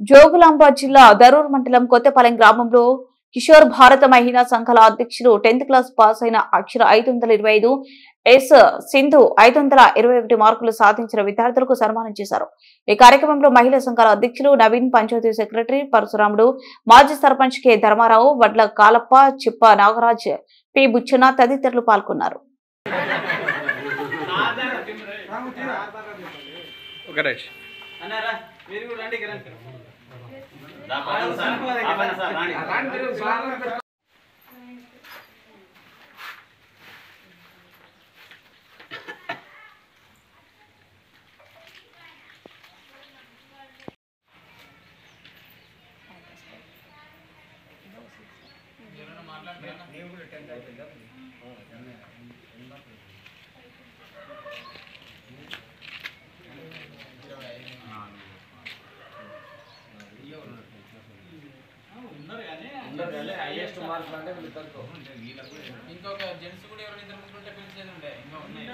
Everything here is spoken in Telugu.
జోగులాంబ జిల్లా దరూర్ మండలం కొత్తపాలెం గ్రామంలో కిషోర్ భారత మహిళా సంఘాల అధ్యక్షులు 10th క్లాస్ పాస్ అయిన అక్షర 525 ఎస్ సింధు 521 మార్కులు సాధించిన విద్యార్థులకు సన్మానం చేశారు. ఈ కార్యక్రమంలో మహిళా సంఘాల అధ్యక్షులు నవీన్, పంచాయతీ సెక్రటరీ పరశురాముడు, మాజీ సర్పంచ్ కె ధర్మారావు, వడ్ల కాలప్ప, చిప్ప నాగరాజ్, పి బుచ్చన తదితరులు పాల్గొన్నారు. ఇంకొక జెంట్స్ కూడా ఎవరైనా ఇద్దరు ముగ్గురు ఉంటే పిలిచేది ఉండే ఇంకా ఉన్నాయి.